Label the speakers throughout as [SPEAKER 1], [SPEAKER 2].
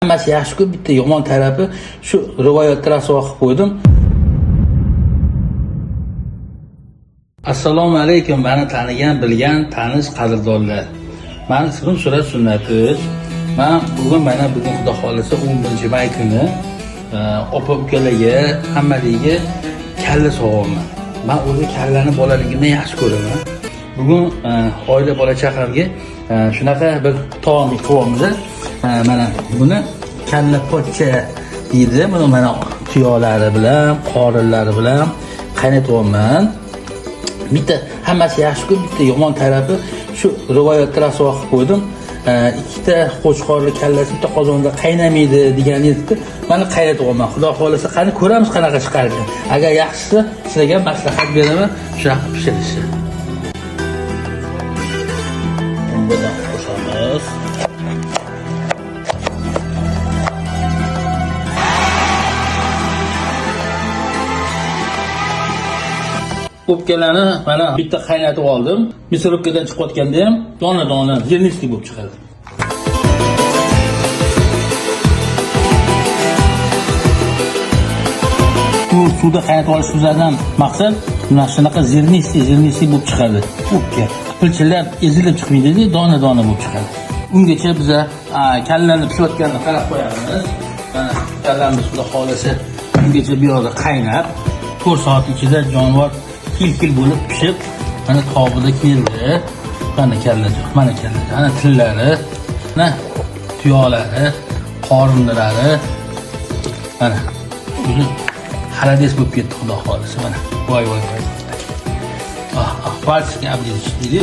[SPEAKER 1] Hammasi yaxshi-ku, bitta yomon tarafi shu rivoyatga raso qilib qo'ydim. Assalomu alaykum, meni tanigan, bilgan, tanish qadrdonlar. Meni ismim Surat Sunnatish. Men bugun xudo xolisa 11-may kuni opa-ukalarga, hammaliga kalla sog'aman. Men o'zi kallani bolaligimdan yaxshi ko'raman. Bugun oila bola chaqamga shunaqa bir taom qilyapmiz. Mana buni kalla pochcha deydi. Buni mana tuyolari bilan, qorinlari bilan qaynatyapman. Bitta hammasi yaxshi-ku, bitta yomon tarafi shu rivoyatga raso qilib qo'ydim. Ikkita qo'chqorli kallasi bitta qozonda qaynamaydi degan edi. Mana qaynatyapman. Xudo xolisa qani ko'ramiz qanaqa chiqardi. Agar yaxshisi sizlarga maslahat beraman, shunaqa pishirishni. Buni qo'shamiz. O'pkalarni mana bitta qaynatib oldim. Misorovkadan chiqayotganda ham dona-dona zernistiy bo'lib chiqadi. Bu suvda qaynatib olish so'zlardan maqsad mana shunaqa zernistiy bo'lib chiqadi. O'pka qilchilab ezilib chiqmaydi, dona-dona bo'lib chiqadi. Ungacha biz kallani pishayotganini qarab qo'yamiz. Mana kallamiz xudo xolisa ungacha bu yoqda qaynab 4 soat ichida jonivor kil bo'lib pishib, mana tobida keldi. Mana kallajoq, mana tillari, mana tuyolari, qorinlari. Mana o'zi xalades bo'lib ketdi xudo xolisa mana. Voy. Palchikni abdish deydi.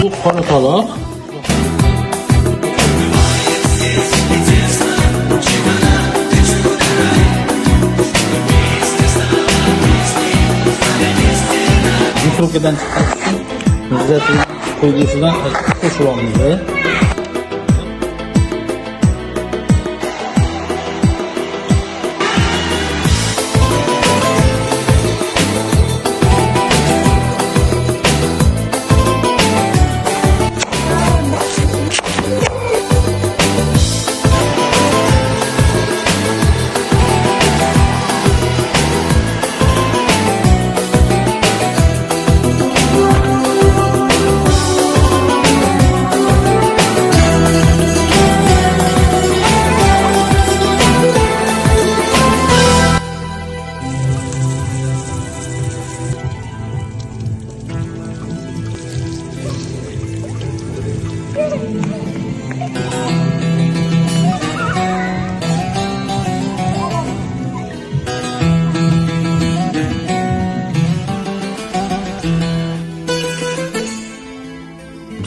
[SPEAKER 1] Bu qora taloq. Mikrofondan chiqarib, muzlatib qo'yilishdan qo'shib olamiz.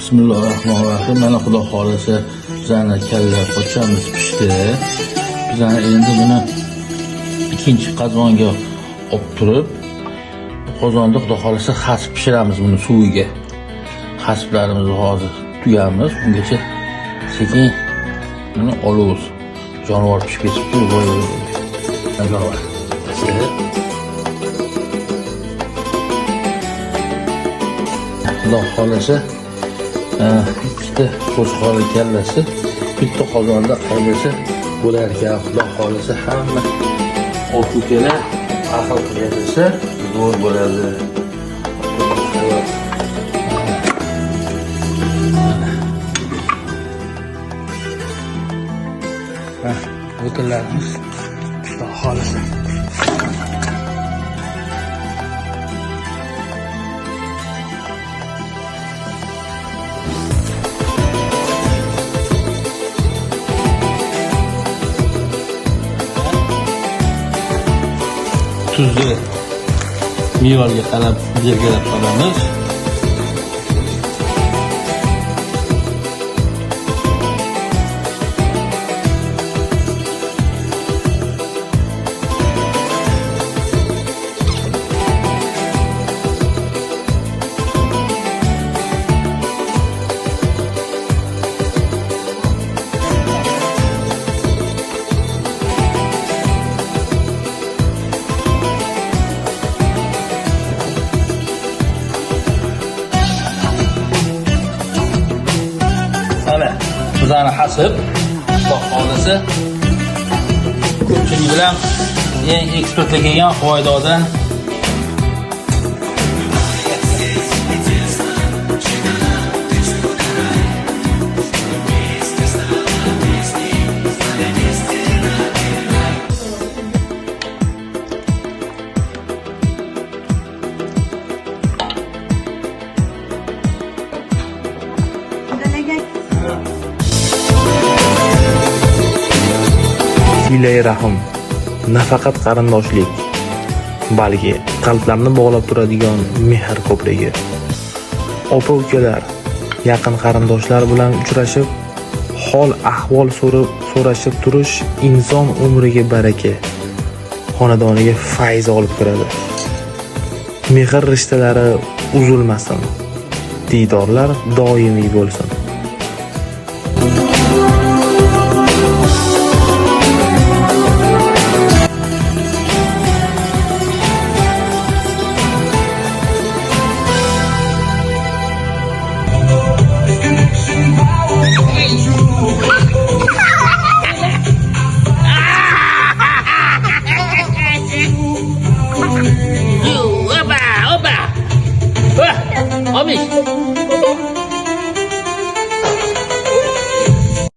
[SPEAKER 1] Bismillahirrahmanirrahim. Mana xudo xolisa bizani kalla pochchamiz pishdi. Bizani endi buni ikkinchi qozonga olib turib, qozonda xudo xolisa xasb pishiramiz buni suviga. Xasblarimizni hozir tuyamiz. Ungacha sekin buni olamiz. Jonivor pishib ketibdi. Voy. Jonivor. Xudo xolisa ikkita qo'chqorli kallasi bitta qozonda qaynasa bo'lar ekan. Xudo xolisa hamma oq-ukalar aql qilsa zo'r bo'ladi. O'tinlarimiz xudo xolisa tuzni mevaga qarab yerga solamiz. tuzani hasib, Xudo xolisi ko'pchilik bilan eng eksportga kelgan Huvaydodan
[SPEAKER 2] Silai rahim nafaqat qarindoshlik, balki qalblarni bog'lab turadigan mehr ko'prigi. Opa-ukalar, yaqin qarindoshlar bilan uchrashib, hol ahvol so'rashib turish inson umriga baraka, xonadoniga fayz olib kiradi. Mehr rishtalari uzilmasin, diydorlar doimiy bo'lsin.